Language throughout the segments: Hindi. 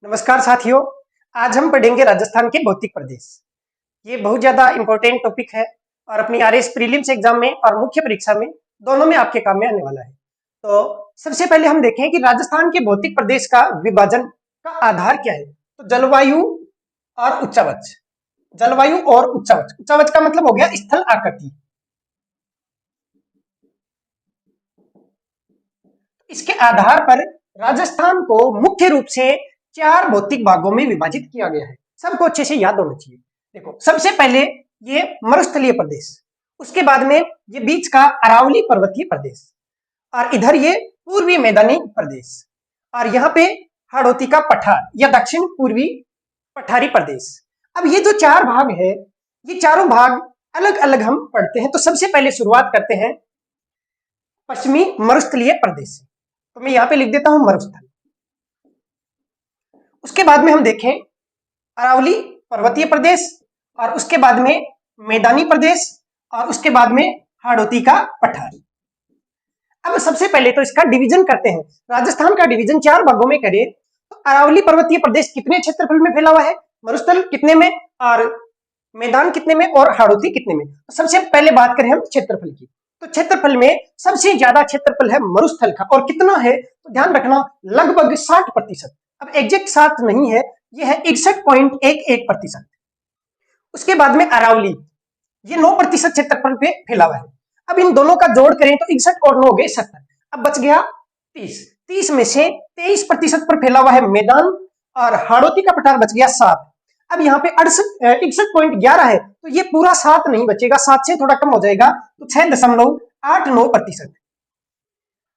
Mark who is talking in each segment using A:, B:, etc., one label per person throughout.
A: नमस्कार साथियों। आज हम पढ़ेंगे राजस्थान के भौतिक प्रदेश। ये बहुत ज्यादा इंपॉर्टेंट टॉपिक है और अपनी आरएस प्रीलिम्स एग्जाम में और मुख्य परीक्षा में दोनों में आपके काम में आने वाला है। तो सबसे पहले हम देखें कि राजस्थान के भौतिक प्रदेश का विभाजन का आधार क्या है। तो जलवायु और उच्चावच। जलवायु और उच्चावच। उच्चावच का मतलब हो गया स्थल आकृति। इसके आधार पर राजस्थान को मुख्य रूप से 4 भौतिक भागों में विभाजित किया गया है। सबको अच्छे से याद होना चाहिए। देखो, सबसे पहले ये मरुस्थलीय प्रदेश, उसके बाद में ये बीच का अरावली पर्वतीय प्रदेश, और इधर ये पूर्वी मैदानी प्रदेश, और यहाँ पे हाड़ौती का पठार या दक्षिण पूर्वी पठारी प्रदेश। अब ये जो 4 भाग है, ये चारों भाग अलग अलग हम पढ़ते हैं। तो सबसे पहले शुरुआत करते हैं पश्चिमी मरुस्थलीय प्रदेश। तो मैं यहाँ पे लिख देता हूं मरुस्थल। उसके बाद में हम देखें अरावली पर्वतीय प्रदेश, और उसके बाद में मैदानी प्रदेश, और उसके बाद में हाड़ौती का पठार। अब सबसे पहले तो इसका डिवीजन करते हैं। राजस्थान का डिवीजन 4 भागों में करें तो अरावली पर्वतीय प्रदेश कितने क्षेत्रफल में फैला हुआ है, मरुस्थल कितने में, और मैदान कितने में, और हाड़ौती कितने में। तो सबसे पहले बात करें हम क्षेत्रफल की। तो क्षेत्रफल में सबसे ज्यादा क्षेत्रफल है मरुस्थल का, और कितना है तो ध्यान रखना, लगभग 60%। अब एग्जैक्ट 60 नहीं है, यह है 61.11%। उसके बाद में अरावली, ये 9% क्षेत्रफल पे फैला हुआ है। अब इन दोनों का जोड़ करें तो 61 और 9 हो गए 70। अब बच गया 30 में से 23% पर फैला हुआ है मैदान, और हाड़ौती का पठार बच गया 7। अब यहाँ पे 61.11 है, तो ये पूरा 7 नहीं बचेगा, 7 से थोड़ा कम हो जाएगा, तो 6.89%।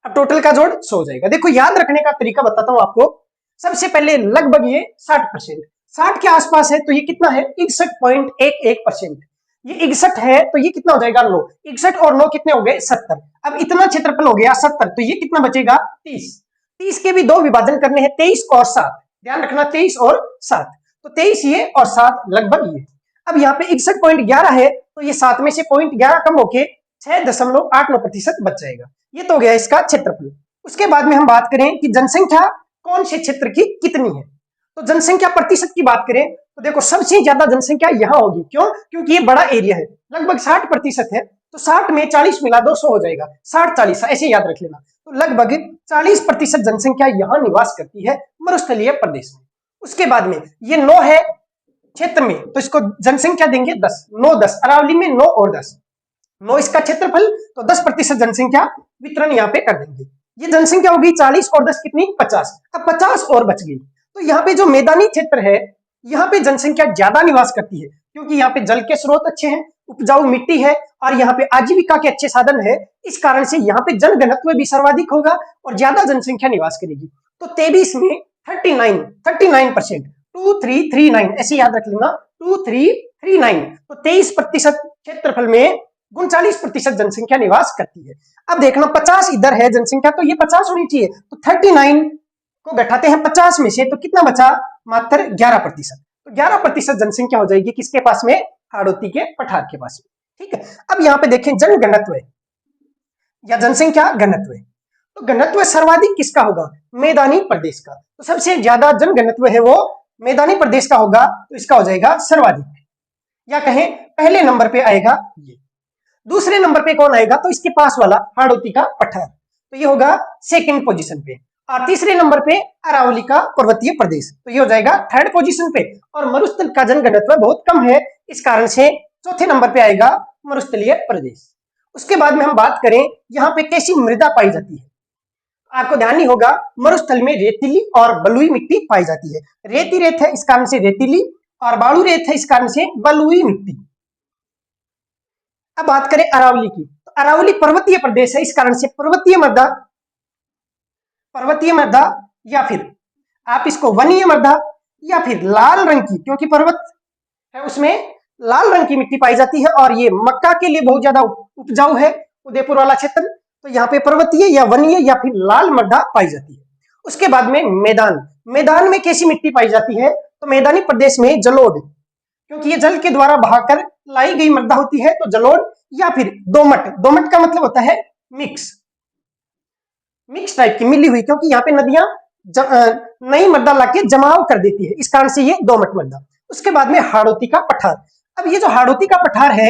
A: अब टोटल का जोड़ 100 हो जाएगा। देखो, याद रखने का तरीका बताता हूं आपको। सबसे पहले लगभग ये 60%, 60 के आसपास है, तो ये कितना है 61.11%। ये 61 है तो ये कितना हो जाएगा 9। 61 और 9 कितने हो गए 70। अब इतना क्षेत्रफल हो गया 70, तो ये कितना बचेगा 30। 30 के भी 2 विभाजन करने हैं, 23 और 7। ध्यान रखना 23 और 7, तो 23 ये और 7 लगभग ये। अब यहाँ पे 61.11 है, तो ये 7 में से 0.11 कम होके 6.89% बच जाएगा। ये तो हो गया इसका क्षेत्रफल। उसके बाद में हम बात करें कि जनसंख्या कौन से क्षेत्र की कितनी है। तो जनसंख्या प्रतिशत की बात करें तो देखो, सबसे ज्यादा जनसंख्या यहाँ होगी। क्यों? क्योंकि ये बड़ा एरिया है, लगभग 60% है। तो 60 में 40 मिला दो 100 हो जाएगा, 60-40 ऐसे याद रख लेना। तो लगभग 40% जनसंख्या यहाँ निवास करती है मरुस्थलीय प्रदेश में। उसके बाद में ये 9 है क्षेत्र में, तो इसको जनसंख्या देंगे 10। 9 10, अरावली में 9 और 10, 9 इसका क्षेत्रफल, तो 10% जनसंख्या वितरण यहाँ पे कर देंगे। ये जनसंख्या होगी 40 और 10 कितनी 50। अब 50 और बच गई। तो यहाँ पे जो मैदानी क्षेत्र है, यहाँ पे जनसंख्या ज्यादा निवास करती है, क्योंकि यहाँ पे जल के स्रोत अच्छे हैं, उपजाऊ मिट्टी है, और यहाँ पे आजीविका के अच्छे साधन है। इस कारण से यहाँ पे जनघनत्व भी सर्वाधिक होगा और ज्यादा जनसंख्या निवास करेगी। तो 23 में 39%, 2339 ऐसे याद रख लेना, 2339। तो 23% क्षेत्रफल में 39% जनसंख्या निवास करती है। अब देखना 50 इधर है जनसंख्या, तो ये 50 होनी चाहिए। तो 39 को घटाते हैं 50 में से, तो कितना बचा मात्र 11%। तो 11% जनसंख्या हो जाएगी किसके पास में, हाड़ौती के पठार के पास में। ठीक है। अब यहाँ पे देखें जनघनत्व या जनसंख्या घनत्व। तो घनत्व सर्वाधिक किसका होगा, मैदानी प्रदेश का। तो सबसे ज्यादा जनघनत्व है वो मैदानी प्रदेश का होगा, तो इसका हो जाएगा सर्वाधिक, या कहें पहले नंबर पे आएगा ये। दूसरे नंबर पे कौन आएगा, तो इसके पास वाला हाड़ौती का पठार, तो ये होगा सेकंड पोजीशन पे। और तीसरे नंबर पे अरावली का पर्वतीय प्रदेश, तो ये हो जाएगा थर्ड पोजीशन पे। और मरुस्थल का जनघनत्व बहुत कम है, इस कारण से चौथे नंबर पे आएगा मरुस्थलीय प्रदेश। उसके बाद में हम बात करें यहाँ पे कैसी मृदा पाई जाती है। आपको ध्यान नहीं होगा, मरुस्थल में रेतीली और बलुई मिट्टी पाई जाती है। रेती रेत है, इस कारण से रेतीली, और बालू रेत है, इस कारण से बलुई मिट्टी। अब बात करें अरावली की, तो अरावली पर्वतीय प्रदेश है, इस कारण से पर्वतीय मृदा, या फिर आप इसको वनीय मृदा, या फिर लाल रंग की, क्योंकि पर्वत है उसमें लाल रंग की मिट्टी पाई जाती है। और ये मक्का के लिए बहुत ज्यादा उपजाऊ है, उदयपुर वाला क्षेत्र। तो यहाँ पे पर्वतीय या वनीय या फिर लाल मृदा पाई जाती है। उसके बाद में मैदान में कैसी मिट्टी पाई जाती है, तो मैदानी प्रदेश में जलोढ़, क्योंकि ये जल के द्वारा बहाकर लाई गई मृदा होती है, तो जलोढ़, या फिर दोमट का मतलब होता है मिक्स टाइप की, मिली हुई, क्योंकि यहाँ पे नदियां नई मृदा लाके जमाव कर देती है, इस कारण से ये दोमट मृदा। उसके बाद में हाड़ौती का पठार। अब ये जो हाड़ौती का पठार है,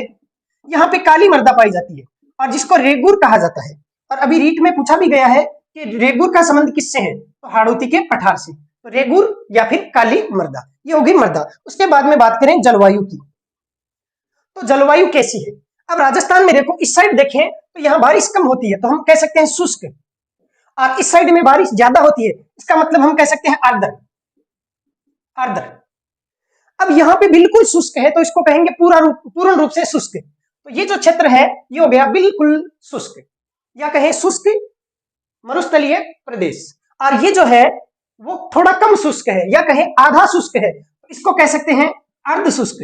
A: यहाँ पे काली मृदा पाई जाती है और जिसको रेगुर कहा जाता है। और अभी रीट में पूछा भी गया है कि रेगुर का संबंध किससे है, तो हाड़ौती के पठार से। तो रेगुर या फिर काली मृदा, ये होगी मृदा। उसके बाद में बात करें जलवायु की, तो जलवायु कैसी है। अब राजस्थान में देखो, इस साइड देखें तो यहाँ बारिश कम होती है, तो हम कह सकते हैं शुष्क, और इस साइड में बारिश ज्यादा होती है, इसका मतलब हम कह सकते हैं आर्द्र। आर्द्र। अब यहाँ पे बिल्कुल शुष्क है, तो इसको कहेंगे पूर्ण रूप से शुष्क। तो ये जो क्षेत्र है ये हो गया बिल्कुल शुष्क, या कहें शुष्क मरुस्थलीय प्रदेश। और ये जो है वो थोड़ा कम शुष्क है, या कहें आधा शुष्क है, तो इसको कह सकते हैं अर्ध शुष्क।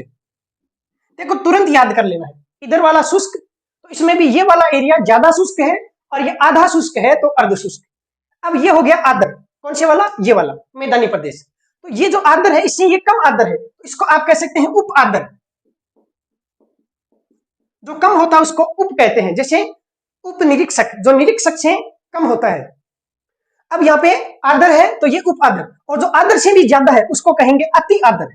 A: देखो तुरंत याद कर लेना है, इधर वाला शुष्क, तो इसमें भी ये वाला एरिया ज्यादा शुष्क है और ये आधा शुष्क है, तो अर्ध शुष्क। अब ये हो गया आर्द्र, कौन से वाला, ये वाला मैदानी प्रदेश। तो ये जो आर्द्र है इससे ये कम आर्द्र है, तो इसको आप कह सकते हैं उप आर्द्र। जो कम होता है उसको उप कहते हैं, जैसे उप निरीक्षक, जो निरीक्षक से कम होता है। अब यहाँ पे आर्द्र है तो ये उप आर्द्र, और जो आर्द्र से भी ज्यादा है उसको कहेंगे अति आर्द्र।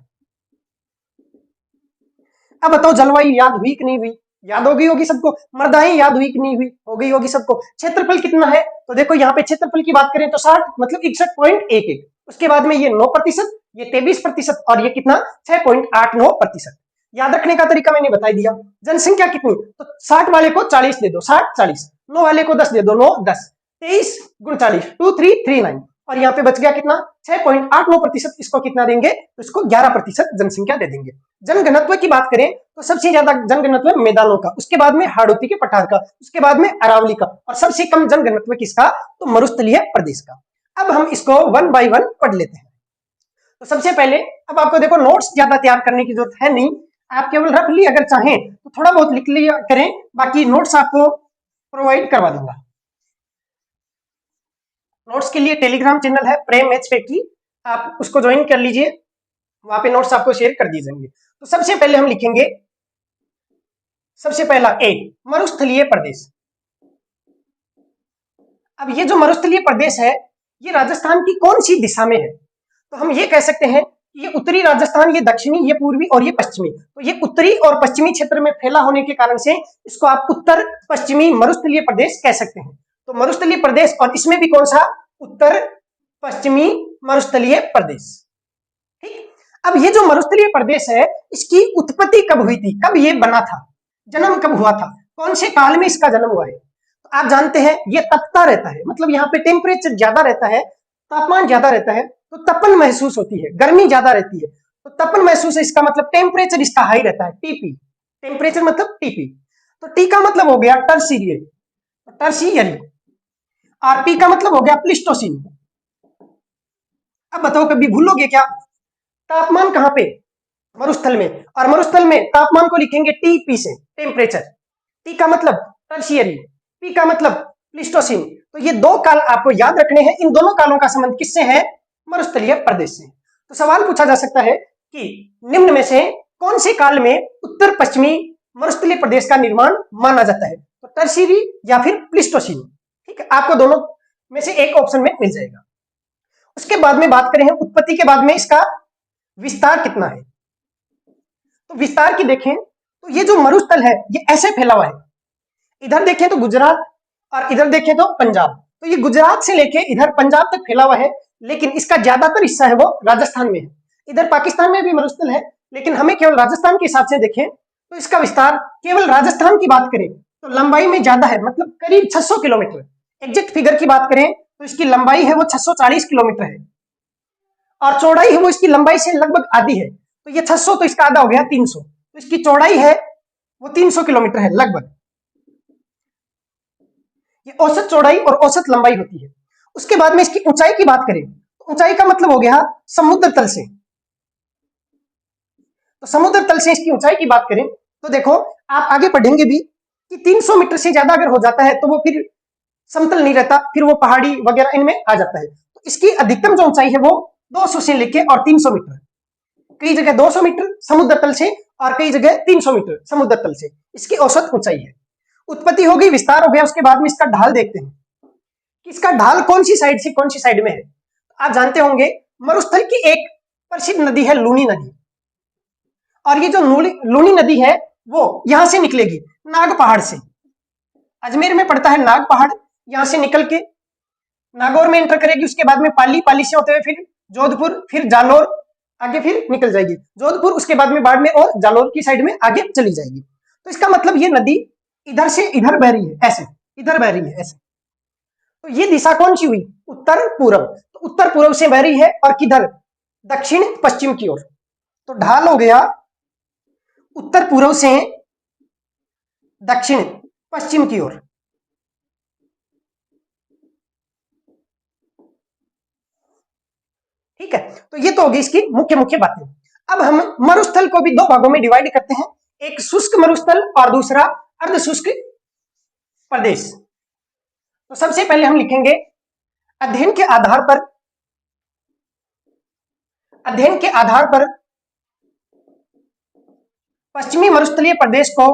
A: अब बताओ जलवायु याद हुई कि नहीं हुई, याद हो गई होगी सबको। मृदाएं याद हुई कि नहीं हुई, हो गई होगी सबको। क्षेत्रफल कितना है, तो देखो यहाँ पे क्षेत्रफल की बात करें तो 60 मतलब 61.11। उसके बाद में ये 9%, ये 23% और ये कितना 6.89%। याद रखने का तरीका मैंने बता दिया। जनसंख्या कितनी, तो 60 वाले को 40 दे दो, 60 40, 9 वाले को 10 दे दो, 9 10, 23 × 40 2339, और यहाँ पे बच गया कितना 6.89%। इसको कितना देंगे, तो इसको 11% जनसंख्या दे देंगे। जनघनत्व की बात करें तो सबसे ज्यादा जनघनत्व मैदानों का, उसके बाद में हाड़ौती के पठार का, उसके बाद में अरावली का, और सबसे कम जनघनत्व किसका, तो मरुस्थलीय प्रदेश का। अब हम इसको 1 by 1 पढ़ लेते हैं। तो सबसे पहले अब आपको देखो नोट्स ज्यादा तैयार करने की जरूरत है नहीं, आप केवल रफली अगर चाहें तो थोड़ा बहुत लिख लिया करें, बाकी नोट्स आपको प्रोवाइड करवा दूंगा। नोट्स के लिए टेलीग्राम चैनल है प्रेम मैथ्स फैक्ट्री, आप उसको ज्वाइन कर लीजिए, वहां पे नोट्स आपको शेयर कर दिए जाएंगे। तो सबसे पहले हम लिखेंगे, सबसे पहला ए मरुस्थलीय प्रदेश। अब ये जो मरुस्थलीय प्रदेश है ये राजस्थान की कौन सी दिशा में है, तो हम ये कह सकते हैं कि ये उत्तरी राजस्थान, ये दक्षिणी, ये पूर्वी और ये पश्चिमी। तो ये उत्तरी और पश्चिमी क्षेत्र में फैला होने के कारण से इसको आप उत्तर पश्चिमी मरुस्थलीय प्रदेश कह सकते हैं। तो मरुस्थलीय प्रदेश, और इसमें भी कौन सा, उत्तर पश्चिमी मरुस्थलीय प्रदेश। ठीक। अब ये जो मरुस्थलीय प्रदेश है इसकी उत्पत्ति कब हुई थी, कब ये बना था, जन्म कब हुआ था, कौन से काल में इसका जन्म हुआ है। तो आप जानते हैं ये तपता रहता है, मतलब यहाँ पे टेम्परेचर ज्यादा रहता है, तापमान ज्यादा रहता है, तो तपन महसूस होती है, गर्मी ज्यादा रहती है, तो तपन महसूस है, इसका मतलब टेम्परेचर इसका हाई रहता है, टीपी। टेम्परेचर मतलब टीपी। तो टी का मतलब हो गया टर्शियरी, टर्शियरी, और पी का मतलब हो गया प्लिस्टोसिन। अब बताओ कभी भूलोगे क्या, तापमान कहां पे, मरुस्थल में, और मरुस्थल में तापमान को लिखेंगे टीपी से, टेम्परेचर। टी का मतलब टर्शियरी, पी का मतलब प्लिस्टोसिन। तो ये दो काल आपको याद रखने हैं, इन दोनों कालों का संबंध किससे है, मरुस्थलीय प्रदेश से। तो सवाल पूछा जा सकता है कि निम्न में से कौन से काल में उत्तर पश्चिमी मरुस्थलीय प्रदेश का निर्माण माना जाता है, तो टर्शियरी या फिर प्लिस्टोसिन। ठीक है, आपको दोनों में से एक ऑप्शन में मिल जाएगा। उसके बाद में बात करें उत्पत्ति के बाद में इसका विस्तार कितना है, तो विस्तार की देखें तो ये जो मरुस्थल है ये ऐसे फैला हुआ है, इधर देखें तो गुजरात और इधर देखें तो पंजाब, तो ये गुजरात से लेके इधर पंजाब तक फैला हुआ है, लेकिन इसका ज्यादातर हिस्सा है वो राजस्थान में है। इधर पाकिस्तान में भी मरुस्थल है, लेकिन हमें केवल राजस्थान के हिसाब से देखें तो इसका विस्तार केवल राजस्थान की बात करें तो लंबाई में ज्यादा है, मतलब करीब 600 किलोमीटर। एग्जैक्ट फिगर की बात करें तो इसकी लंबाई है वो 640 किलोमीटर है, और चौड़ाई है वो इसकी लंबाई से लगभग आधी है। तो ये 600 तो इसका आधा हो गया 300, तो इसकी चौड़ाई है वो 300 किलोमीटर है लगभग। ये औसत चौड़ाई और औसत लंबाई होती है। उसके बाद में इसकी ऊंचाई की बात करें तो ऊंचाई का मतलब हो गया समुद्र तल से। तो समुद्र तल से इसकी ऊंचाई की बात करें तो देखो आप आगे पढ़ेंगे भी कि 300 मीटर से ज्यादा अगर हो जाता है तो वो फिर समतल नहीं रहता, फिर वो पहाड़ी वगैरह इनमें आ जाता है। तो इसकी अधिकतम जो ऊंचाई है वो 200 से लेके और 300 मीटर, कई जगह 200 मीटर समुद्र तल से और कई जगह 300 मीटर समुद्र तल से इसकी औसत ऊंचाई है। उत्पत्ति हो गई, विस्तार हो गया, उसके बाद में इसका ढाल देखते हैं कि इसका ढाल कौन सी साइड से कौन सी साइड में है। आप जानते होंगे मरुस्थल की एक प्रसिद्ध नदी है लूनी नदी, और ये जो लूनी नदी है वो यहां से निकलेगी नाग पहाड़ से। अजमेर में पड़ता है नाग पहाड़, यहां से निकल के नागौर में एंटर करेगी, उसके बाद में पाली, पाली से होते हुए फिर जोधपुर, फिर जालोर, आगे फिर निकल जाएगी जोधपुर, उसके बाद में बाड़मेर और जालोर की साइड में आगे चली जाएगी। तो इसका मतलब ये नदी इधर से इधर बह रही है, ऐसे इधर बह रही है ऐसे। तो ये दिशा कौन सी हुई? उत्तर पूर्व। तो उत्तर पूर्व से बह रही है और किधर? दक्षिण पश्चिम की ओर। तो ढाल हो गया उत्तर पूर्व से दक्षिण पश्चिम की ओर। ठीक है, तो ये तो होगी इसकी मुख्य मुख्य बातें। अब हम मरुस्थल को भी दो भागों में डिवाइड करते हैं, एक शुष्क मरुस्थल और दूसरा अर्ध शुष्क प्रदेश। तो सबसे पहले हम लिखेंगे अध्ययन के आधार पर पश्चिमी मरुस्थलीय प्रदेश को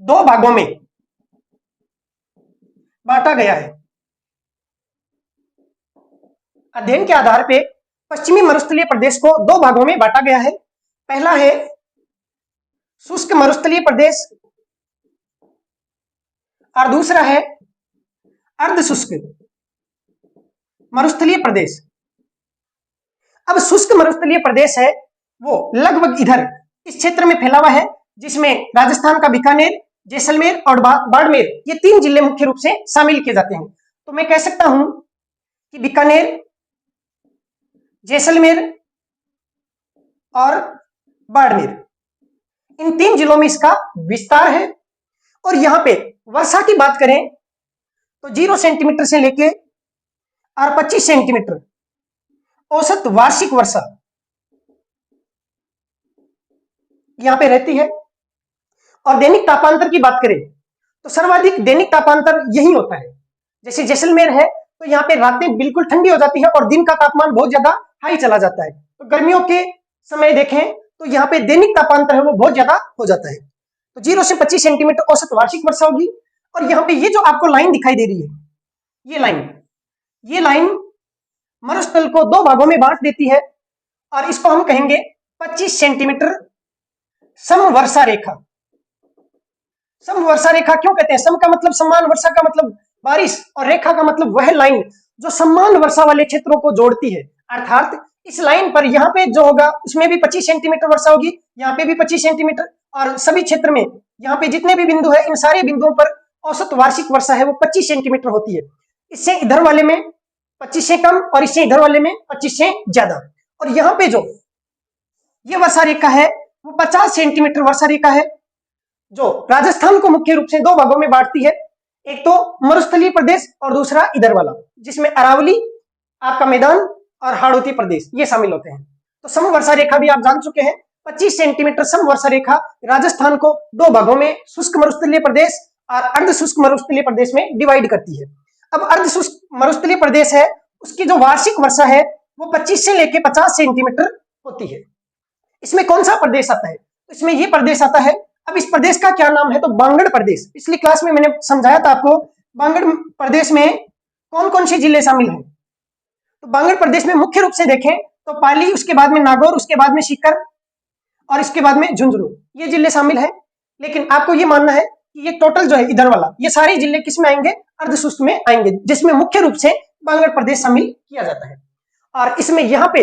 A: दो भागों में बांटा गया है। अध्ययन के आधार पे पश्चिमी मरुस्थलीय प्रदेश को दो भागों में बांटा गया है। पहला है शुष्क मरुस्थलीय प्रदेश और दूसरा है अर्ध शुष्क मरुस्थलीय प्रदेश। अब शुष्क मरुस्थलीय प्रदेश है वो लगभग इधर इस क्षेत्र में फैला हुआ है, जिसमें राजस्थान का बीकानेर, जैसलमेर और बाड़मेर ये तीन जिले मुख्य रूप से शामिल किए जाते हैं। तो मैं कह सकता हूं कि बीकानेर, जैसलमेर और बाड़मेर, इन तीन जिलों में इसका विस्तार है। और यहां पे वर्षा की बात करें तो 0 सेंटीमीटर से लेके और 25 सेंटीमीटर औसत वार्षिक वर्षा यहां पे रहती है। और दैनिक तापांतर की बात करें तो सर्वाधिक दैनिक तापांतर यही होता है। जैसे जैसलमेर है तो यहाँ पे रातें बिल्कुल ठंडी हो जाती है और दिन का तापमान बहुत ज्यादा हाई चला जाता है। तो गर्मियों के समय देखें तो यहाँ पे दैनिक तापांतर है वो बहुत ज्यादा हो जाता है। तो 0 से 25 सेंटीमीटर औसत वार्षिक वर्षा होगी। और यहाँ पे ये जो आपको लाइन दिखाई दे रही है, ये लाइन मरुस्थल को दो भागों में बांट देती है और इसको हम कहेंगे 25 सेंटीमीटर समवर्षा रेखा। समवर्षा रेखा क्यों कहते हैं? सम का मतलब समान, वर्षा का मतलब बारिश, और रेखा का मतलब वह लाइन जो समान वर्षा वाले क्षेत्रों को जोड़ती है। अर्थात इस लाइन पर यहाँ पे जो होगा उसमें भी 25 सेंटीमीटर वर्षा होगी, यहाँ पे भी 25 सेंटीमीटर, और सभी क्षेत्र में यहाँ पे जितने भी बिंदु है इन सारे बिंदुओं पर औसत वार्षिक वर्षा है वो 25 सेंटीमीटर होती है। इससे इधर वाले में 25 से कम और इससे इधर वाले में 25 से ज्यादा। और यहाँ पे जो ये वर्षा रेखा है वो 50 सेंटीमीटर वर्षा रेखा है, जो राजस्थान को मुख्य रूप से दो भागों में बांटती है। एक तो मरुस्थलीय प्रदेश और दूसरा इधर वाला, जिसमें अरावली, आपका मैदान और हाड़ौती प्रदेश ये शामिल होते हैं। तो समवर्षा रेखा भी आप जान चुके हैं, 25 सेंटीमीटर समवर्षा रेखा राजस्थान को दो भागों में शुष्क मरुस्थलीय प्रदेश और अर्ध शुष्क मरुस्थलीय प्रदेश में डिवाइड करती है। अब अर्ध शुष्क मरुस्थलीय प्रदेश है उसकी जो वार्षिक वर्षा है वो 25 से लेकर 50 सेंटीमीटर होती है। इसमें कौन सा प्रदेश आता है? इसमें ये प्रदेश आता है। अब इस प्रदेश का क्या नाम है? तो बांगड़ प्रदेश। पिछली क्लास में मैंने समझाया था आपको बांगड़ प्रदेश में कौन कौन से जिले शामिल हैं। तो बांगड़ प्रदेश में मुख्य रूप से देखें तो पाली, उसके बाद में नागौर, उसके बाद में सीकर और इसके बाद में झुंझुनू, ये जिले शामिल हैं। लेकिन आपको ये मानना है कि ये टोटल जो है इधर वाला ये सारे जिले किस में आएंगे? अर्धशुष्क में आएंगे, जिसमें मुख्य रूप से बांगड़ प्रदेश शामिल किया जाता है। और इसमें यहाँ पे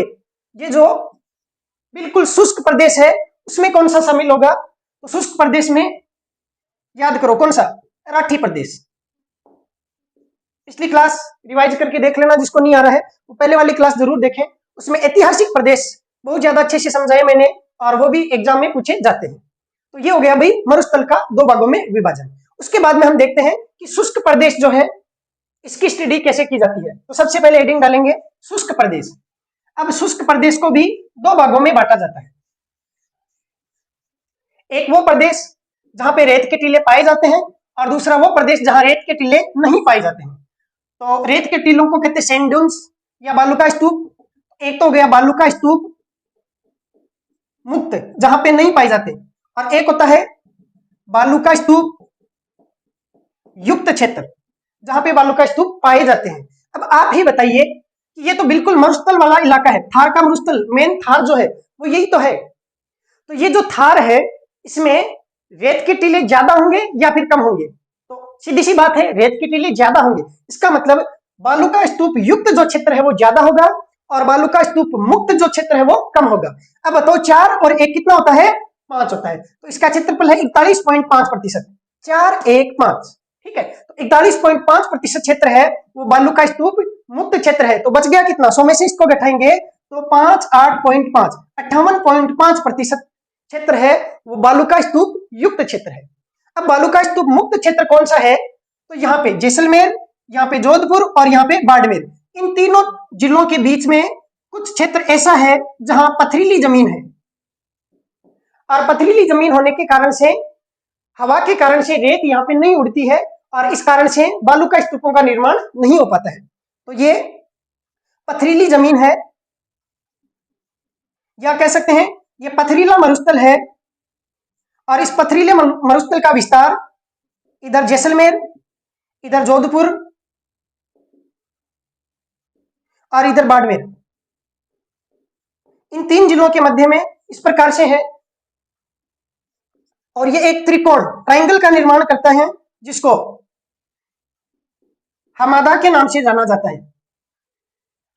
A: ये जो बिल्कुल शुष्क प्रदेश है उसमें कौन सा शामिल होगा? तो शुष्क प्रदेश में याद करो कौन सा? राठी प्रदेश। पिछली क्लास रिवाइज करके देख लेना, जिसको नहीं आ रहा है वो पहले वाली क्लास जरूर देखें। उसमें ऐतिहासिक प्रदेश बहुत ज्यादा अच्छे से समझाए मैंने और वो भी एग्जाम में पूछे जाते हैं। तो ये हो गया भाई मरुस्थल का दो भागों में विभाजन। उसके बाद में हम देखते हैं कि शुष्क प्रदेश जो है इसकी स्टडी कैसे की जाती है। तो सबसे पहले हेडिंग डालेंगे शुष्क प्रदेश। अब शुष्क प्रदेश को भी दो भागों में बांटा जाता है। एक वो प्रदेश जहां पे रेत के टीले पाए जाते हैं और दूसरा वो प्रदेश जहां रेत के टीले नहीं पाए जाते हैं। तो रेत के टीलों को कहते हैं सैंड ड्यून्स या बालू का स्तूप। एक तो हो गया बालू का स्तूप मुक्त जहां पे नहीं पाए जाते, और एक होता है बालू का स्तूप युक्त क्षेत्र जहां पे बालू का स्तूप पाए जाते हैं। अब आप ही बताइए कि ये तो बिल्कुल मरुस्थल वाला इलाका है, थार का मरुस्थल, मेन थार जो है वो यही तो है। तो ये जो थार है इसमें रेत के टीले ज्यादा होंगे या फिर कम होंगे? तो सीधी सी बात है, रेत के टीले ज्यादा होंगे। इसका मतलब बालू का स्तूप युक्त जो क्षेत्र है वो ज्यादा होगा और बालू का स्तूप मुक्त जो क्षेत्र है वो कम होगा। अब बताओ 4 और 1 कितना होता है? 5 होता है। तो इसका क्षेत्रफल है 41.5%। 4, 1, 5, ठीक है। तो 41.5% क्षेत्र है वो बालू का स्तूप मुक्त क्षेत्र है। तो बच गया कितना? 100 में से इसको घटाएंगे तो 5, 8.5, 58.5% क्षेत्र है वो बालू का स्तूप युक्त क्षेत्र है। अब बालू का स्तूप मुक्त क्षेत्र कौन सा है? तो यहाँ पे जैसलमेर, यहाँ पे जोधपुर और यहाँ पे बाड़मेर, इन तीनों जिलों के बीच में कुछ क्षेत्र ऐसा है जहां पथरीली जमीन है और पथरीली जमीन होने के कारण से हवा के कारण से रेत यहाँ पे नहीं उड़ती है और इस कारण से बालू का स्तूपों का निर्माण नहीं हो पाता है। तो ये पथरीली जमीन है या कह सकते हैं ये पथरीला मरुस्थल है और इस पथरीले मरुस्थल का विस्तार इधर जैसलमेर, इधर जोधपुर और इधर बाड़मेर, इन 3 जिलों के मध्य में इस प्रकार से है और ये एक त्रिकोण ट्रायंगल का निर्माण करता है जिसको हमादा के नाम से जाना जाता है।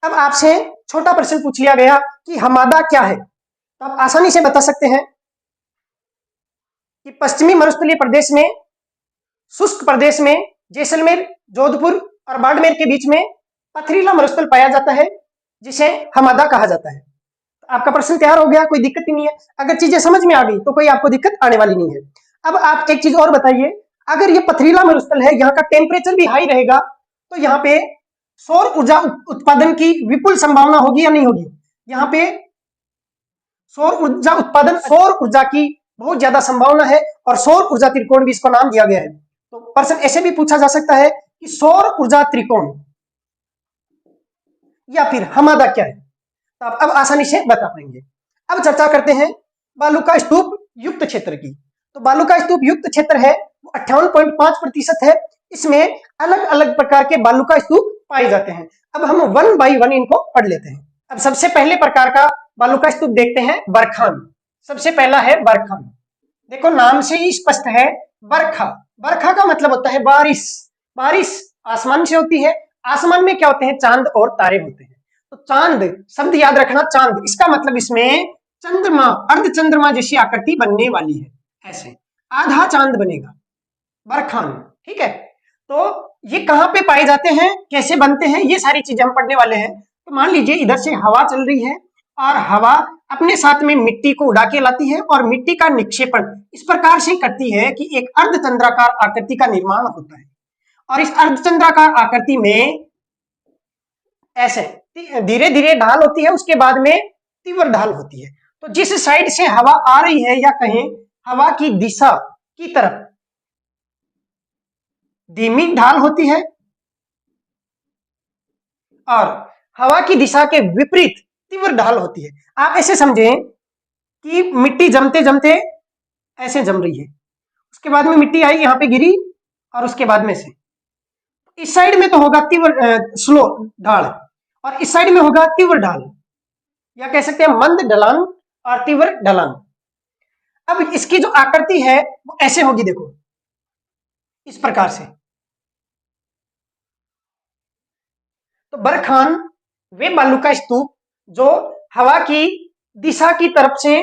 A: अब आपसे छोटा प्रश्न पूछ लिया गया कि हमादा क्या है, तो आप आसानी से बता सकते हैं कि पश्चिमी मरुस्थलीय प्रदेश में, शुष्क प्रदेश में जैसलमेर, जोधपुर और बाड़मेर के बीच में पथरीला मरुस्थल पाया जाता है जिसे हमादा कहा जाता है। आपका प्रश्न तैयार हो गया, कोई दिक्कत ही नहीं है। अगर चीजें समझ में आ गई तो कोई आपको दिक्कत आने वाली नहीं है। अब आप एक चीज और बताइए, अगर ये पथरीला मरुस्थल है, यहाँ का टेम्परेचर भी हाई रहेगा तो यहाँ पे सौर ऊर्जा उत्पादन की विपुल संभावना होगी या नहीं होगी? यहाँ पे सौर ऊर्जा उत्पादन, सौर ऊर्जा की बहुत ज्यादा संभावना है और सौर ऊर्जा त्रिकोण भी इसको नाम दिया गया है। तो प्रश्न ऐसे भी पूछा जा सकता है कि सौर ऊर्जा त्रिकोण या फिर हमादा क्या है, तो आप अब आसानी से बता पाएंगे। अब चर्चा करते हैं बालू का स्तूप युक्त क्षेत्र की। तो बालू का स्तूप युक्त क्षेत्र है वो 58.5% है। इसमें अलग अलग प्रकार के बालू का स्तूप पाए जाते हैं। अब हम 1 बाय 1 इनको पढ़ लेते हैं। अब सबसे पहले प्रकार का बालू का स्तूप देखते हैं, बरखान। सबसे पहला है बरखान। देखो नाम से ही स्पष्ट है, बरखा, बरखा का मतलब होता है बारिश। बारिश आसमान से होती है, आसमान में क्या होते हैं? चांद और तारे होते हैं। तो चांद शब्द याद रखना, चांद, इसका मतलब इसमें चंद्रमा, अर्ध चंद्रमा जैसी आकृति बनने वाली है, ऐसे आधा चांद बनेगा बरखान, ठीक है। तो ये कहाँ पे पाए जाते हैं, कैसे बनते हैं, ये सारी चीजें हम पढ़ने वाले हैं। तो मान लीजिए इधर से हवा चल रही है और हवा अपने साथ में मिट्टी को उड़ा के लाती है और मिट्टी का निक्षेपण इस प्रकार से करती है कि एक अर्धचंद्राकार आकृति का निर्माण होता है और इस अर्धचंद्राकार आकृति में ऐसे धीरे धीरे ढाल होती है, उसके बाद में तीव्र ढाल होती है। तो जिस साइड से हवा आ रही है या कहें हवा की दिशा की तरफ धीमी ढाल होती है और हवा की दिशा के विपरीत तीव्र ढाल होती है। आप ऐसे समझें कि मिट्टी जमते जमते ऐसे जम रही है, उसके बाद में मिट्टी आई यहाँ पे गिरी और उसके बाद में से इस साइड में तो होगा तीव्र स्लो ढाल और इस साइड में होगा तीव्र ढाल, या कह सकते हैं मंद ढलान और तीव्र ढलान। अब इसकी जो आकृति है वो ऐसे होगी, देखो इस प्रकार से। तो बरखान वे बालू का स्तूप जो हवा की दिशा की तरफ से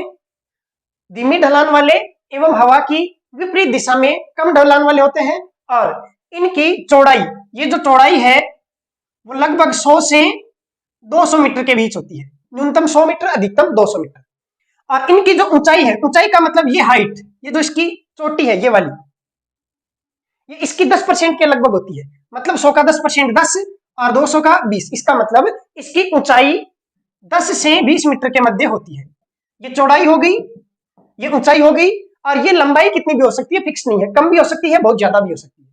A: धीमी ढलान वाले एवं हवा की विपरीत दिशा में कम ढलान वाले होते हैं और इनकी चौड़ाई, ये जो चौड़ाई है वो लगभग 100 से 200 मीटर के बीच होती है, न्यूनतम 100 मीटर, अधिकतम 200 मीटर। और इनकी जो ऊंचाई है, ऊंचाई का मतलब ये हाइट, ये जो इसकी चोटी है ये वाली, ये इसकी 10% के लगभग होती है। मतलब 100 का 10% 10 और 200 का 20, इसका मतलब इसकी ऊंचाई 10 से 20 मीटर के मध्य होती है। ये चौड़ाई हो गई, ये ऊंचाई हो गई और ये लंबाई कितनी भी हो सकती है, फिक्स नहीं है, कम भी हो सकती है, बहुत ज्यादा भी हो सकती है।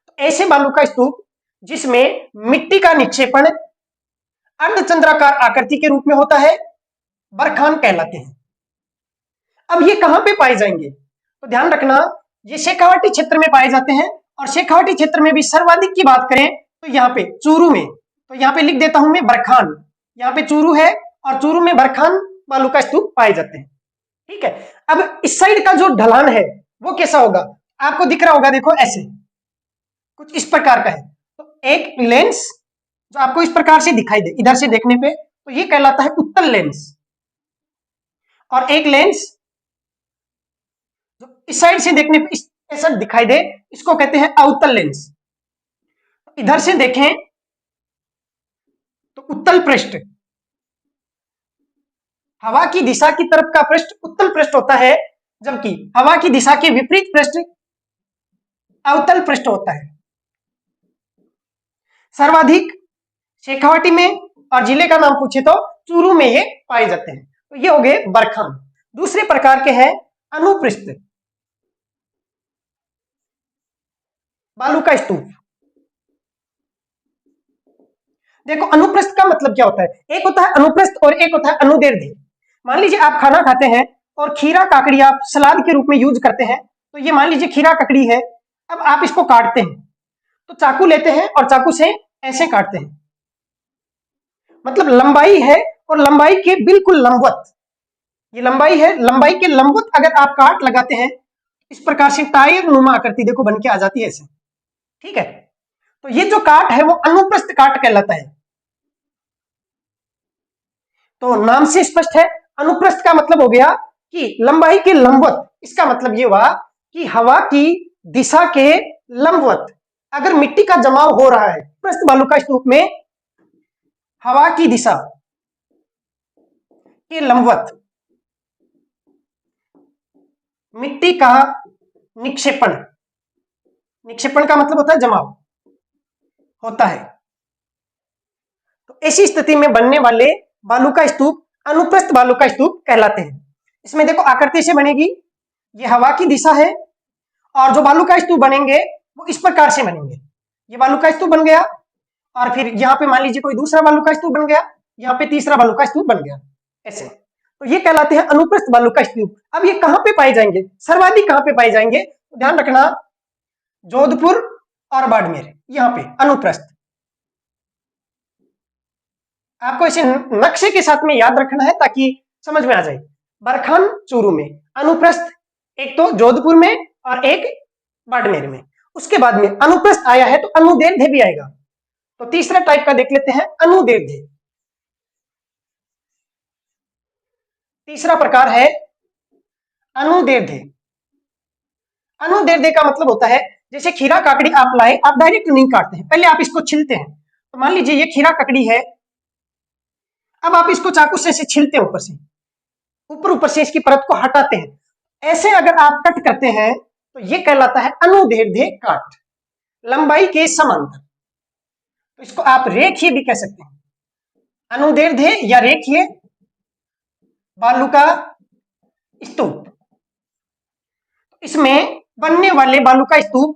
A: तो ऐसे बालू का स्तूप जिसमें मिट्टी का निक्षेपण अर्धचंद्राकार आकृति के रूप में होता है, बरखान कहलाते हैं। अब ये कहां पे पाए जाएंगे, तो ध्यान रखना ये शेखावाटी क्षेत्र में पाए जाते हैं और शेखावाटी क्षेत्र में भी सर्वाधिक की बात करें तो यहाँ पे चूरू में, तो यहाँ पे लिख देता हूं मैं बरखान, यहाँ पे चूरू है और चूरू में बरखान बालू का स्तूप पाए जाते हैं। ठीक है, अब इस साइड का जो ढलान है वो कैसा होगा, आपको दिख रहा होगा, देखो ऐसे कुछ इस प्रकार का है। तो एक लेंस जो आपको इस प्रकार से दिखाई दे इधर से देखने पे, तो ये कहलाता है उत्तल लेंस, और एक लेंस जो इस साइड से देखने पे ऐसा दिखाई दे, इसको कहते हैं अवतल लेंस। इधर से देखें तो उत्तल पृष्ठ, हवा की दिशा की तरफ का पृष्ठ उत्तल पृष्ठ होता है, जबकि हवा की दिशा के विपरीत पृष्ठ अवतल पृष्ठ होता है। सर्वाधिक शेखावाटी में, और जिले का नाम पूछे तो चूरू में ये पाए जाते हैं। तो ये हो गए बरखान। दूसरे प्रकार के हैं अनुपृष्ठ बालू का स्तूप। देखो अनुप्रस्थ का मतलब क्या होता है, एक होता है अनुप्रस्थ और एक होता है अनुदैर्ध्य। मान लीजिए आप खाना खाते हैं और खीरा काकड़ी आप सलाद के रूप में यूज करते हैं, तो ये मान लीजिए खीरा ककड़ी है, अब आप इसको काटते हैं तो चाकू लेते हैं और चाकू से ऐसे काटते हैं, मतलब लंबाई है और लंबाई के बिल्कुल लंबवत, ये लंबाई है, लंबाई के लंबवत अगर आप काट लगाते हैं, इस प्रकार से टायर नुमा आकृति देखो बन के आ जाती है ऐसे। ठीक है, तो ये जो काट है वो अनुप्रस्थ काट कहलाता है। तो नाम से स्पष्ट है, अनुप्रस्थ का मतलब हो गया कि लंबाई के लंबवत, इसका मतलब ये हुआ कि हवा की दिशा के लंबवत अगर मिट्टी का जमाव हो रहा है, प्रस्थ बालू का स्तूप में हवा की दिशा के लंबवत मिट्टी का निक्षेपण, निक्षेपण का मतलब होता है जमाव होता है, तो ऐसी स्थिति में बनने वाले बालू का स्तूप अनुप्रस्थ बालू का स्तूप कहलाते हैं। इसमें देखो आकृति से बनेगी, ये हवा की दिशा है, और जो बालू का स्तूप बनेंगे वो इस प्रकार से बनेंगे, ये बालू का स्तूप बन गया, और फिर यहाँ पे मान लीजिए कोई दूसरा बालू का स्तूप बन गया, यहाँ पे तीसरा बालू का स्तूप बन गया, ऐसे। तो ये कहलाते हैं अनुप्रस्थ बालू का स्तूप। अब ये कहाँ पे पाए जाएंगे, सर्वाधिक कहाँ पे पाए जाएंगे, तो ध्यान रखना जोधपुर और बाड़मेर, यहाँ पे अनुप्रस्थ। आपको इसे नक्शे के साथ में याद रखना है ताकि समझ में आ जाए। बरखान चूरू में, अनुप्रस्थ एक तो जोधपुर में और एक बाड़मेर में। उसके बाद में अनुप्रस्थ आया है तो अनुदैर्ध्य भी आएगा। तो तीसरा टाइप का देख लेते हैं अनुदैर्ध्य। तीसरा प्रकार है अनुदैर्ध्य। अनुदैर्ध्य का मतलब होता है जैसे खीरा काकड़ी आप लाए, आप डायरेक्ट नहीं काटते हैं, पहले आप इसको छिलते हैं। तो मान लीजिए ये खीरा ककड़ी है, अब आप इसको चाकू से छीलते हैं, ऊपर से ऊपर से इसकी परत को हटाते हैं, ऐसे अगर आप कट करते हैं तो ये कहलाता है अनुदैर्ध्य काट, लंबाई के समांतर। तो इसको आप रेखीय भी कह सकते हैं, अनुदैर्ध्य या रेखीय बालू का स्तूप। इसमें बनने वाले बालू का स्तूप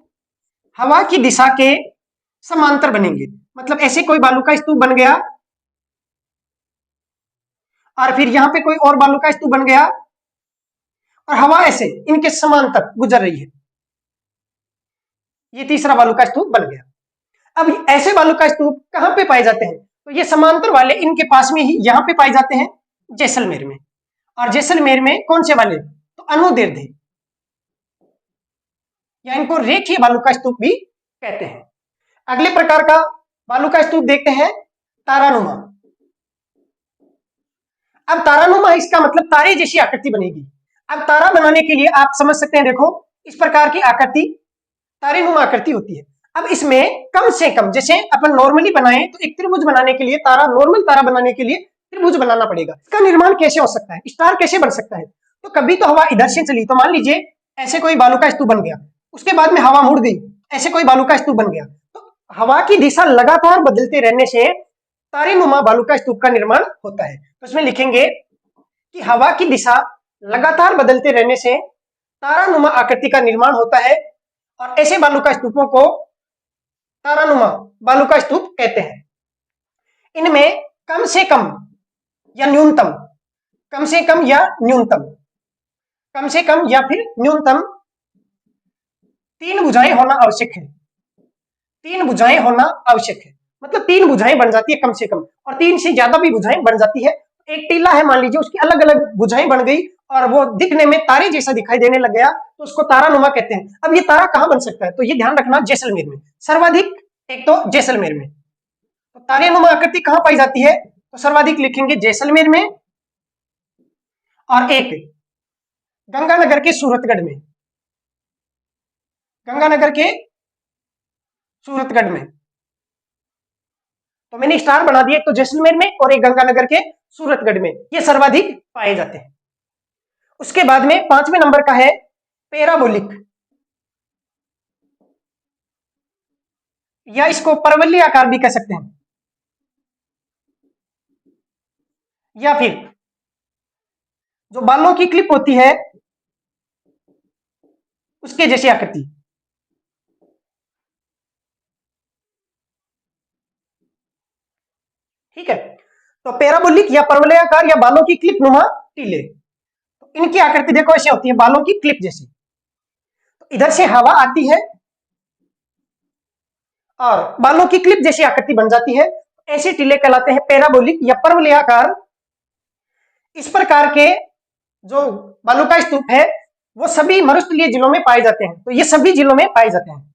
A: हवा की दिशा के समांतर बनेंगे, मतलब ऐसे कोई बालू का स्तूप बन गया और फिर यहां पे कोई और बालू का स्तूप बन गया और हवा ऐसे इनके समांतर गुजर रही है, ये तीसरा बालू का स्तूप बन गया। अब ऐसे बालू का स्तूप कहां पे पाए जाते हैं, तो ये समांतर वाले इनके पास में ही यहां पे पाए जाते हैं, जैसलमेर में। और जैसलमेर में कौन से वाले, तो अनुदैर्ध्य, या इनको रेखीय बालू का स्तूप भी कहते हैं। अगले प्रकार का बालू का स्तूप देखते हैं तारानुमा। अब तारानुमा इसका मतलब तारे जैसी आकृति बनेगी। अब तारा बनाने के लिए आप समझ सकते हैं, देखो इस प्रकार की आकृति तारेनुमा आकृति होती है। अब इसमें कम से कम, जैसे अपन नॉर्मली बनाए तो एक त्रिभुज बनाने के लिए, तारा नॉर्मल तारा बनाने के लिए त्रिभुज बनाना पड़ेगा। इसका निर्माण कैसे हो सकता है, स्टार कैसे बन सकता है, तो कभी तो हवा इधर से चली, तो मान लीजिए ऐसे कोई बालू का स्तूप बन गया, उसके बाद में हवा मुड़ गई, ऐसे कोई बालू का स्तूप बन गया, तो हवा की दिशा लगातार बदलते रहने से तारेनुमा बालू का स्तूप का निर्माण होता है। तो इसमें लिखेंगे कि हवा की दिशा लगातार बदलते रहने से तारानुमा आकृति का निर्माण होता है, और ऐसे बालू का स्तूपों को तारानुमा बालू का स्तूप कहते हैं। इनमें कम से कम या न्यूनतम, कम से कम या न्यूनतम, कम से कम या फिर न्यूनतम 3 भुजाएं होना आवश्यक है, 3 भुजाएं होना आवश्यक है। मतलब 3 भुजाएं बन जाती है कम से कम, और 3 से ज्यादा भी भुजाएं बन जाती है। एक टीला है मान लीजिए, उसकी अलग अलग भुजाएं बन गई और वो दिखने में तारे जैसा दिखाई देने लग गया, तो उसको तारानुमा कहते हैं। अब ये तारा कहाँ बन सकता है, तो ये ध्यान रखना, जैसलमेर में सर्वाधिक, एक तो जैसलमेर में। तो तारानुमा आकृति कहाँ पाई जाती है, तो सर्वाधिक लिखेंगे जैसलमेर में, और एक गंगानगर के सूरतगढ़ में, गंगानगर के सूरतगढ़ में। तो मैंने स्टार बना दिया, एक तो जैसलमेर में और एक गंगानगर के सूरतगढ़ में, ये सर्वाधिक पाए जाते हैं। उसके बाद में 5वें नंबर का है पैराबोलिक, या इसको परवलय आकार भी कह सकते हैं, या फिर जो बालों की क्लिप होती है उसके जैसी आकृति। ठीक है, तो पैराबोलिक या परवलयाकार या बालों की क्लिप नुमा टीले, तो इनकी आकृति देखो ऐसे होती है, बालों की क्लिप जैसी। तो इधर से हवा आती है और बालों की क्लिप जैसी आकृति बन जाती है, ऐसे टीले कहलाते हैं पैराबोलिक या परवलयाकार। इस प्रकार के जो बालू का स्तूप है वो सभी मरुस्थलीय जिलों में पाए जाते हैं। तो ये सभी जिलों में पाए जाते हैं,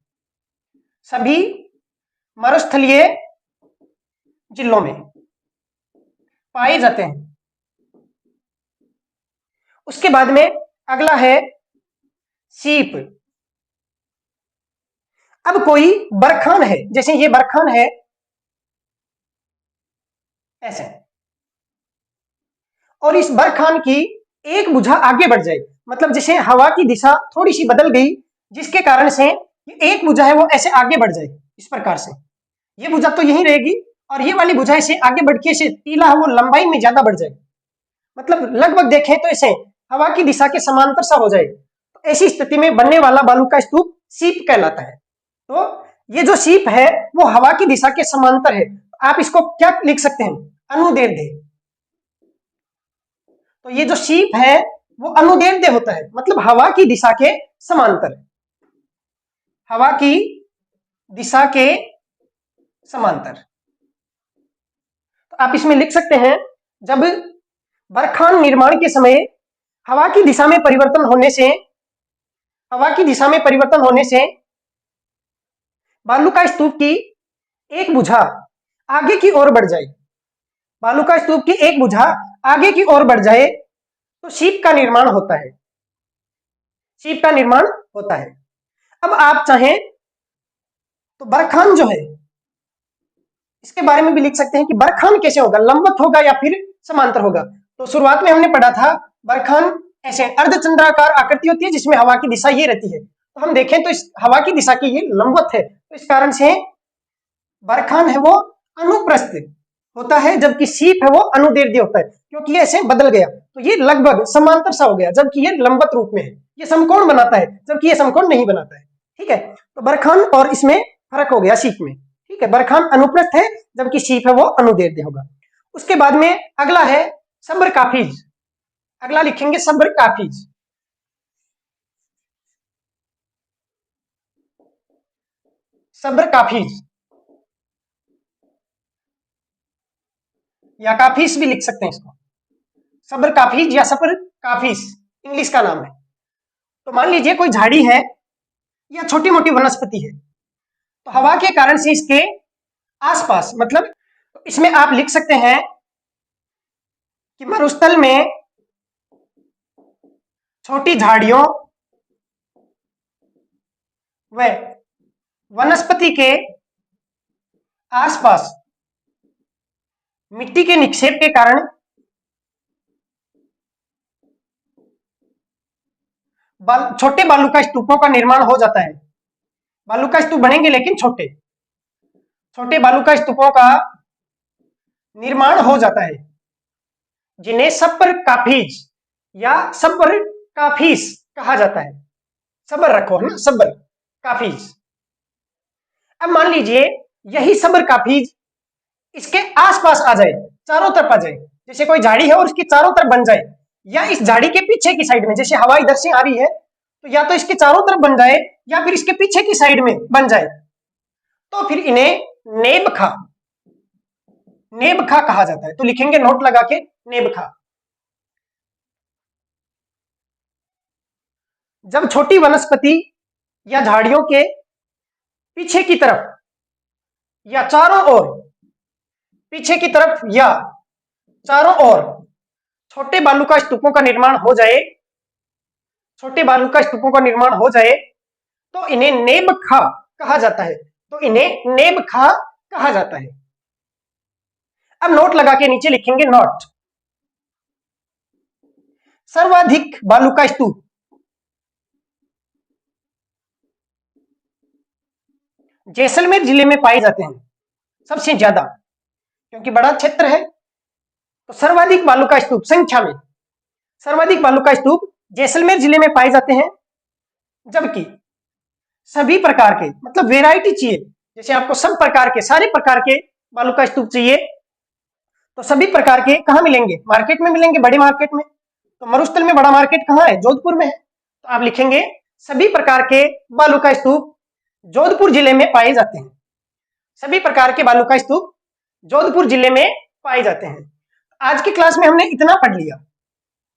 A: सभी मरुस्थलीय जिलों में पाए जाते हैं। उसके बाद में अगला है सीप। अब कोई बरखान है, जैसे ये बरखान है ऐसे, और इस बरखान की एक भुजा आगे बढ़ जाए, मतलब जैसे हवा की दिशा थोड़ी सी बदल गई, जिसके कारण से ये एक भुजा है वो ऐसे आगे बढ़ जाए, इस प्रकार से ये भुजा तो यहीं रहेगी और ये वाली भुजा ऐसे आगे बढ़ के ऐसे टीला है वो लंबाई में ज्यादा बढ़ जाए, मतलब लगभग देखें तो ऐसे हवा की दिशा के समांतर सा हो जाए। तो ऐसी स्थिति में बनने वाला बालू का स्तूप सीप कहलाता है। तो ये जो सीप है वो हवा की दिशा के समांतर है, आप इसको क्या लिख सकते हैं, अनुदैर्ध्य। तो ये जो सीप है वो अनुदैर्ध्य होता है, मतलब हवा की दिशा के समांतर, हवा की दिशा के समांतर। तो आप इसमें लिख सकते हैं, जब बरखान निर्माण के समय हवा की दिशा में परिवर्तन होने से, हवा की दिशा में परिवर्तन होने से बालू का स्तूप की एक भुजा आगे की ओर बढ़ जाए, बालू का स्तूप की एक भुजा आगे की ओर बढ़ जाए तो सीप का निर्माण होता है, सीप का निर्माण होता है। अब आप चाहें तो बरखान जो है इसके बारे में भी लिख सकते हैं कि बरखान कैसे होगा, लंबवत होगा या फिर समांतर होगा। तो शुरुआत में हमने पढ़ा था बरखान ऐसे अर्धचंद्राकार आकृति होती है जिसमें हवा की दिशा ये रहती है। तो हम देखें तो इस हवा की दिशा की ये लंबवत है, तो इस कारण से बरखान है वो अनुप्रस्थ होता है, जबकि सीप है वो अनुदैर्ध्य होता है, क्योंकि ये ऐसे बदल गया तो ये लगभग समांतर सा हो गया, जबकि ये लंबवत रूप में है, ये समकोण बनाता है जबकि ये समकोण नहीं बनाता है। ठीक है, तो बरखान और इसमें फर्क हो गया सीप में। ठीक है, बरखान अनुप्रस्थ है जबकि सीप है वो अनुदैर्ध्य होगा। उसके बाद में अगला है सब्र काफिज, अगला लिखेंगे सब्र काफिज। सब्र काफिज या काफिस भी लिख सकते हैं इसको, सब्र काफिज या सब्र काफिस इंग्लिश का नाम है। तो मान लीजिए कोई झाड़ी है या छोटी मोटी वनस्पति है, तो हवा के कारण से इसके आसपास, मतलब इसमें आप लिख सकते हैं कि मरुस्थल में छोटी झाड़ियों व वनस्पति के आसपास मिट्टी के निक्षेप के कारण छोटे बालू का स्तूपों का निर्माण हो जाता है। बालू का स्तूप बनेंगे लेकिन छोटे छोटे बालू का स्तूपों का निर्माण हो जाता है, जिन्हें सब्र काफिज या सब्र काफिस कहा जाता है। सब्र रखो है ना, सब्र काफिज। अब मान लीजिए यही सब्र काफिज इसके आसपास आ जाए, चारों तरफ आ जाए, जैसे कोई झाड़ी है और उसकी चारों तरफ बन जाए, या इस झाड़ी के पीछे की साइड में, जैसे हवा इधर से आ रही है तो या तो इसके चारों तरफ बन जाए या फिर इसके पीछे की साइड में बन जाए, तो फिर इन्हें नेबखा नेबखा कहा जाता है। तो लिखेंगे नोट लगा के नेबखा। जब छोटी वनस्पति या झाड़ियों के पीछे की तरफ या चारों ओर, पीछे की तरफ या चारों ओर छोटे बालू का स्तूपों का निर्माण हो जाए, छोटे बालू का स्तूपों का निर्माण हो जाए तो इन्हें नेबखा कहा जाता है। तो इन्हें नेबखा कहा जाता है। अब नोट लगा के नीचे लिखेंगे नोट। सर्वाधिक बालू का स्तूप, जैसलमेर जिले में पाए जाते हैं सबसे ज्यादा, क्योंकि बड़ा क्षेत्र है। तो सर्वाधिक बालू का स्तूप संख्या में सर्वाधिक बालू का स्तूप जैसलमेर जिले में पाए जाते हैं। जबकि सभी प्रकार के, मतलब वेराइटी चाहिए, जैसे आपको सब प्रकार के, सारे प्रकार के बालू का स्तूप चाहिए, तो सभी प्रकार के कहाँ मिलेंगे? मार्केट में मिलेंगे, बड़ी मार्केट में। तो मरुस्थल में बड़ा मार्केट कहाँ है? जोधपुर में है। तो आप लिखेंगे सभी प्रकार के बालू का स्तूप जोधपुर जिले में पाए जाते हैं। सभी प्रकार के बालू का स्तूप जोधपुर जिले में पाए जाते हैं। आज की क्लास में हमने इतना पढ़ लिया,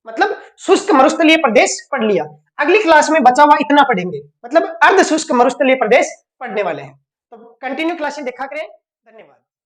A: मतलब शुष्क मरुस्थलीय प्रदेश पढ़ लिया। अगली क्लास में बचा हुआ इतना पढ़ेंगे, मतलब अर्ध शुष्क मरुस्थलीय प्रदेश पढ़ने वाले हैं। तो कंटिन्यू क्लासें देखा करें। धन्यवाद।